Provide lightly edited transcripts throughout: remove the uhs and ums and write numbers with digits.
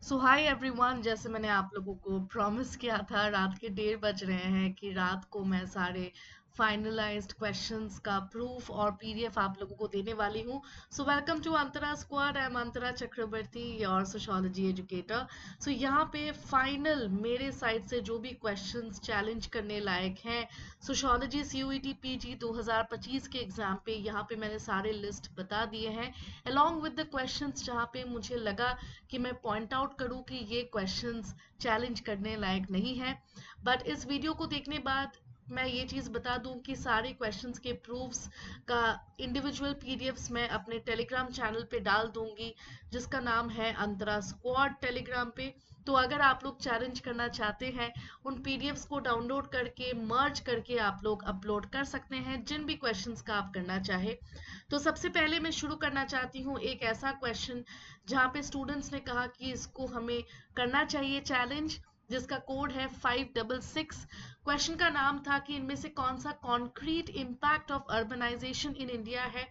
सो hi everyone, जैसे मैंने आप लोगों को प्रॉमिस किया था, रात के 1:30 बज रहे हैं कि रात को मैं सारे फाइनलाइज्ड क्वेश्चंस का प्रूफ और पीडीएफ आप लोगों को देने वाली हूँ। So welcome to Antara squad. I am Antara Chakraborty, your sociology educator. So यहाँ पे फाइनल मेरे साइड से जो भी क्वेश्चंस चैलेंज करने लायक हैं सोशियोलॉजी सीयूईटी पीजी 2025 के एग्जाम पे, यहाँ पे मैंने सारे लिस्ट बता दिए हैं अलॉन्ग विद द क्वेश्चंस जहाँ पे मुझे लगा कि मैं पॉइंट आउट करूं कि ये क्वेश्चंस चैलेंज करने लायक नहीं है। बट इस वीडियो को देखने बाद मैं ये चीज़ बता दूं कि सारे क्वेश्चंस के प्रूफ्स का इंडिविजुअल पीडीएफ्स मैं अपने टेलीग्राम चैनल पे डाल दूंगी, जिसका नाम है अंतरा स्क्वाड टेलीग्राम पे। तो अगर आप लोग चैलेंज करना चाहते हैं, उन पीडीएफ्स को डाउनलोड करके मर्ज करके आप लोग अपलोड कर सकते हैं जिन भी क्वेश्चंस का आप करना चाहे। तो सबसे पहले मैं शुरू करना चाहती हूँ एक ऐसा क्वेश्चन जहाँ पे स्टूडेंट्स ने कहा कि इसको हमें करना चाहिए चैलेंज, जिसका कोड है 566। क्वेश्चन का नाम था कि इनमें से कौन सा concrete impact of urbanisation in India है।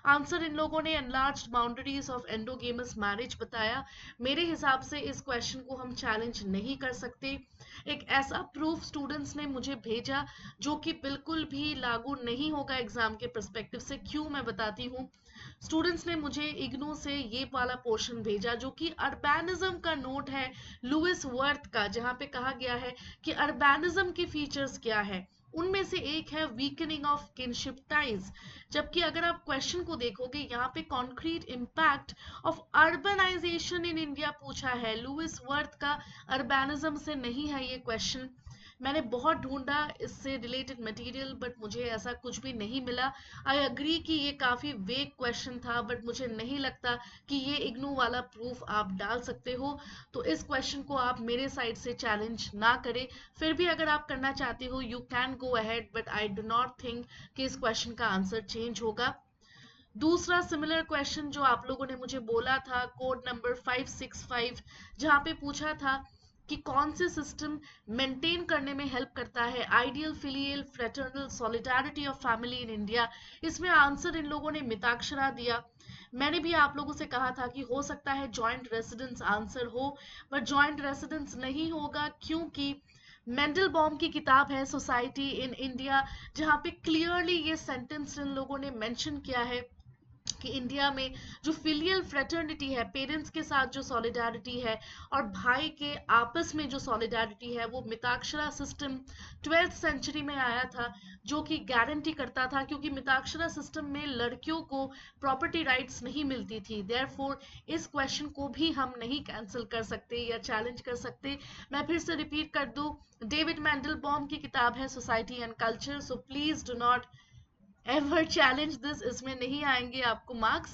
आंसर इन लोगों ने enlarged boundaries of endogamous marriage बताया। मेरे हिसाब से इस क्वेश्चन को हम चैलेंज नहीं कर सकते। एक ऐसा प्रूफ स्टूडेंट्स ने मुझे भेजा जो कि बिल्कुल भी लागू नहीं होगा एग्जाम के पर्सपेक्टिव से। क्यों, मैं बताती हूँ। स्टूडेंट्स ने मुझे इग्नू से ये वाला पोर्शन भेजा जो कि अर्बैनिज्म का नोट है लुइस वर्थ का, जहाँ पे कहा गया है कि अर्बैनिज्म के फीचर्स क्या है। उनमें से एक है वीकनिंग ऑफ किनशिप टाइज। जबकि अगर आप क्वेश्चन को देखोगे, यहाँ पे concrete impact of urbanisation in India पूछा है लुइस वर्थ का, अर्बैनिज्म से नहीं है ये क्वेश्चन। मैंने बहुत ढूंढा इससे रिलेटेड मटेरियल बट मुझे ऐसा कुछ भी नहीं मिला। आई अग्री कि ये काफ़ी वेग क्वेश्चन था, बट मुझे नहीं लगता कि ये इग्नू वाला प्रूफ आप डाल सकते हो। तो इस क्वेश्चन को आप मेरे साइड से चैलेंज ना करें। फिर भी अगर आप करना चाहते हो you can go ahead, but I do not think कि इस क्वेश्चन का आंसर चेंज होगा। दूसरा सिमिलर क्वेश्चन जो आप लोगों ने मुझे बोला था, कोड नंबर 565, जहाँ पे पूछा था कि कौन से सिस्टम मेंटेन करने में हेल्प करता है ideal filial fraternal solidarity of family in India. इसमें आंसर इन लोगों ने मिताक्षरा दिया। मैंने भी आप लोगों से कहा था कि हो सकता है जॉइंट रेसिडेंस आंसर हो, बट जॉइंट रेसिडेंस नहीं होगा क्योंकि मेंडल बॉम की किताब है सोसाइटी इन इंडिया, जहाँ पे क्लियरली ये सेंटेंस इन लोगों ने मेंशन किया है कि इंडिया में जो फिलियल फ्रेटर्निटी है, पेरेंट्स के साथ जो सॉलिडारिटी है और भाई के आपस में जो सॉलिडारिटी है, वो मिताक्षरा सिस्टम 12th सेंचुरी में आया था, जो कि गारंटी करता था, क्योंकि मिताक्षरा सिस्टम में लड़कियों को प्रॉपर्टी राइट्स नहीं मिलती थी। देयरफॉर इस क्वेश्चन को भी हम नहीं कैंसिल कर सकते या चैलेंज कर सकते। मैं फिर से रिपीट कर दूं, डेविड मैंडलबॉम की किताब है society and culture, so please do not ever challenge this, इसमें नहीं आएंगे आपको मार्क्स।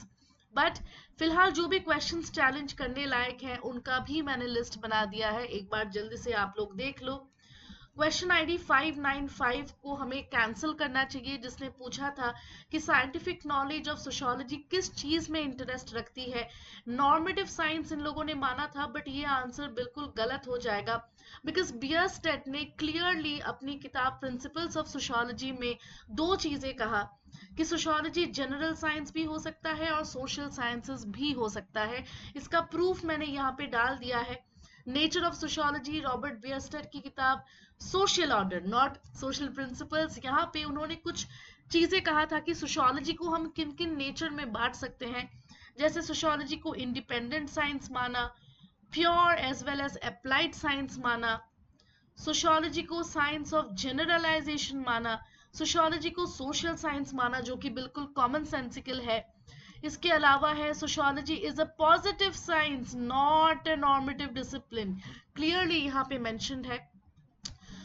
बट फिलहाल जो भी क्वेश्चंस चैलेंज करने लायक हैं उनका भी मैंने लिस्ट बना दिया है, एक बार जल्दी से आप लोग देख लो। क्वेश्चन आईडी 595 को हमें कैंसिल करना चाहिए, जिसने पूछा था कि साइंटिफिक नॉलेज ऑफ सोशियोलॉजी किस चीज में इंटरेस्ट रखती है। नॉर्मेटिव साइंस इन लोगों ने माना था, बट ये आंसर बिल्कुल गलत हो जाएगा, बिकॉज बियरस्टेट ने क्लियरली अपनी किताब प्रिंसिपल्स ऑफ सोशियोलॉजी में दो चीजें कहा कि सोशियोलॉजी जनरल साइंस भी हो सकता है और सोशल साइंसेस भी हो सकता है। इसका प्रूफ मैंने यहाँ पे डाल दिया है। नेचर ऑफ सोशियोलॉजी, रॉबर्ट बियरस्टेट की किताब, social order not social principles. यहाँ पे उन्होंने कुछ चीजें कहा था कि सोशियोलॉजी को हम किन किन नेचर में बांट सकते हैं। जैसे सोशियोलॉजी को इंडिपेंडेंट साइंस माना, pure as well as applied science माना, सोशियोलॉजी को साइंस ऑफ जनरलाइजेशन माना, सोशियोलॉजी को सोशल साइंस माना, जो कि बिल्कुल कॉमन सेंसिकल है। इसके अलावा है sociology is a positive science not a normative discipline, clearly यहाँ पे मेंशन्ड है।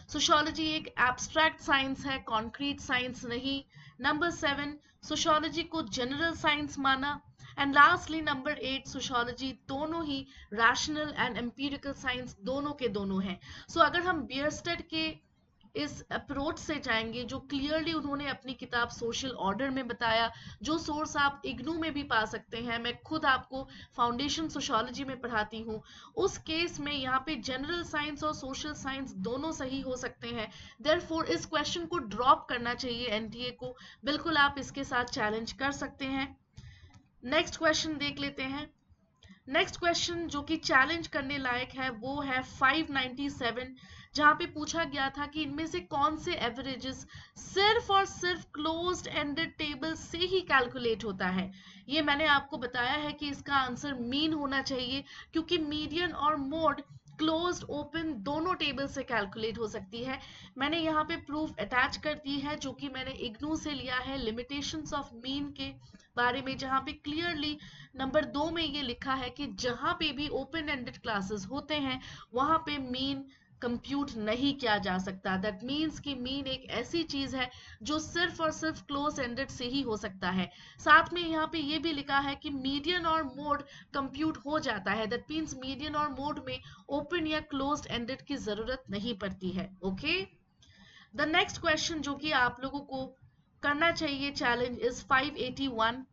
सोशियोलॉजी एक एब्स्ट्रैक्ट साइंस है, कॉन्क्रीट साइंस नहीं। नंबर 7, सोशियोलॉजी को जनरल साइंस माना। एंड लास्टली नंबर 8, सोशियोलॉजी दोनों ही रैशनल एंड एम्पिरिकल साइंस दोनों के दोनों हैं। सो अगर हम बियरस्टेड के इस अप्रोच से जाएंगे, जो क्लियरली उन्होंने अपनी किताब सोशल ऑर्डर में बताया, जो सोर्स आप इग्नू में भी पा सकते हैं, मैं खुद आपको फाउंडेशन सोशियोलॉजी में पढ़ाती हूँ, उस केस में यहाँ पे जनरल साइंस और सोशल साइंस दोनों सही हो सकते हैं। देयरफॉर इस क्वेश्चन को ड्रॉप करना चाहिए एनटीए को, बिल्कुल आप इसके साथ चैलेंज कर सकते हैं। नेक्स्ट क्वेश्चन देख लेते हैं। नेक्स्ट क्वेश्चन जो कि चैलेंज करने लायक है वो है 597, जहां पे पूछा गया था कि इनमें से कौन से एवरेजेस सिर्फ और सिर्फ क्लोज्ड एंडेड टेबल से ही कैलकुलेट होता है। ये मैंने आपको बताया है कि इसका आंसर मीन होना चाहिए, क्योंकि मीडियन और मोड क्लोज्ड ओपन दोनों टेबल से कैलकुलेट हो सकती है। मैंने यहाँ पे प्रूफ अटैच कर दी है जो कि मैंने इग्नू से लिया है लिमिटेशंस ऑफ मीन के बारे में, जहाँ पे क्लियरली नंबर 2 में ये लिखा है कि जहां पे भी ओपन एंडेड क्लासेस होते हैं वहां पे मीन कंप्यूट नहीं किया जा सकता। दैट मीन्स कि मीन एक ऐसी चीज है जो सिर्फ और सिर्फ क्लोज एंडेड से ही हो सकता है। साथ में यहाँ पे ये भी लिखा है कि मीडियन और मोड कंप्यूट हो जाता है। दैट मीन्स मीडियन और मोड में ओपन या क्लोज्ड एंडेड की जरूरत नहीं पड़ती है। ओके, द नेक्स्ट क्वेश्चन जो कि आप लोगों को करना चाहिए चैलेंज इज 581।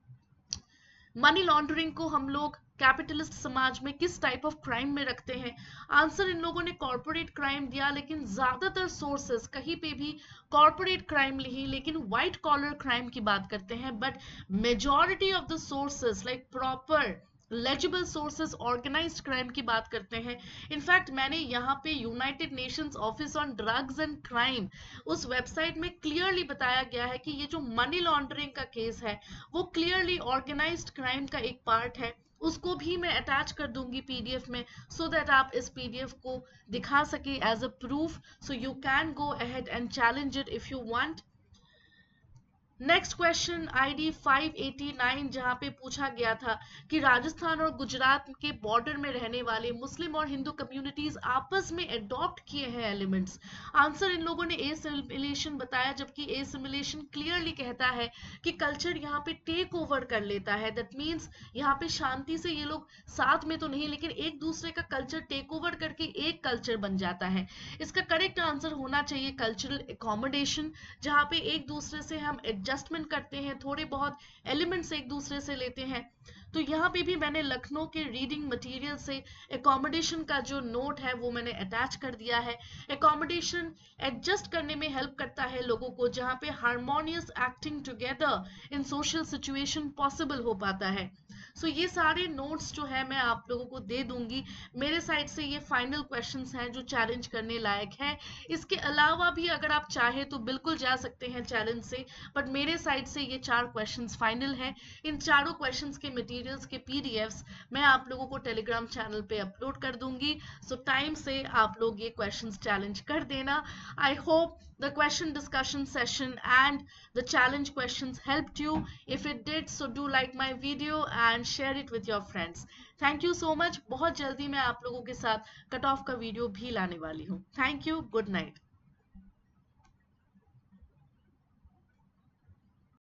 मनी लॉन्ड्रिंग को हम लोग कैपिटलिस्ट समाज में किस टाइप ऑफ क्राइम में रखते हैं। आंसर इन लोगों ने कॉर्पोरेट क्राइम दिया, लेकिन ज्यादातर सोर्सेस कहीं पे भी कॉर्पोरेट क्राइम नहीं लेकिन व्हाइट कॉलर क्राइम की बात करते हैं। But majority of the sources like proper legible sources organised crime की बात करते हैं। इनफैक्ट मैंने यहाँ पे United Nations Office on Drugs and Crime उस वेबसाइट में क्लियरली बताया गया है कि ये जो मनी लॉन्ड्रिंग का केस है वो क्लियरली ऑर्गेनाइज्ड क्राइम का एक पार्ट है। उसको भी मैं अटैच कर दूंगी पीडीएफ में, सो दैट आप इस पीडीएफ को दिखा सके as a proof, so you can go ahead and challenge it if you want. Next question ID 589, जहां पे पूछा गया था कि राजस्थान और गुजरात के बॉर्डर में रहने वाले मुस्लिम और हिंदू कम्युनिटीज आपस में अडॉप्ट किए हैं एलिमेंट्स। आंसर इन लोगों ने एसिमिलेशन बताया, जबकि एसिमिलेशन क्लियरली कहता है कि कल्चर यहाँ पे टेक ओवर कर लेता है। दैट मीन्स यहाँ पे शांति से ये लोग साथ में तो नहीं लेकिन एक दूसरे का कल्चर टेक ओवर करके एक कल्चर बन जाता है। इसका करेक्ट आंसर होना चाहिए कल्चरल एकोमोडेशन, जहाँ पे एक दूसरे से हम एडजस्टमेंट करते हैं, थोड़े बहुत एलिमेंट्स एक दूसरे से लेते हैं। तो यहाँ पे भी मैंने लखनऊ के रीडिंग मटेरियल से एकोमोडेशन का जो नोट है वो मैंने अटैच कर दिया है। एकोमोडेशन एडजस्ट करने में हेल्प करता है लोगों को, जहाँ पे harmonious acting together in social situation possible हो पाता है। सो ये सारे नोट्स जो है मैं आप लोगों को दे दूंगी। मेरे साइड से ये फाइनल क्वेश्चंस हैं जो चैलेंज करने लायक है। इसके अलावा भी अगर आप चाहे तो बिल्कुल जा सकते हैं चैलेंज से, बट मेरे साइड से ये 4 क्वेश्चंस फाइनल हैं। इन चारों क्वेश्चंस के मटेरियल्स के पीडीएफ्स मैं आप लोगों को टेलीग्राम चैनल पे अपलोड कर दूंगी। सो टाइम से आप लोग ये क्वेश्चंस चैलेंज कर देना। I hope the question discussion session and the challenge questions helped you. If it did, so do like my video and share it with your friends. Thank you so much. बहुत जल्दी मैं आप लोगों के साथ cut off का video भी लाने वाली हूँ। Thank you, good night.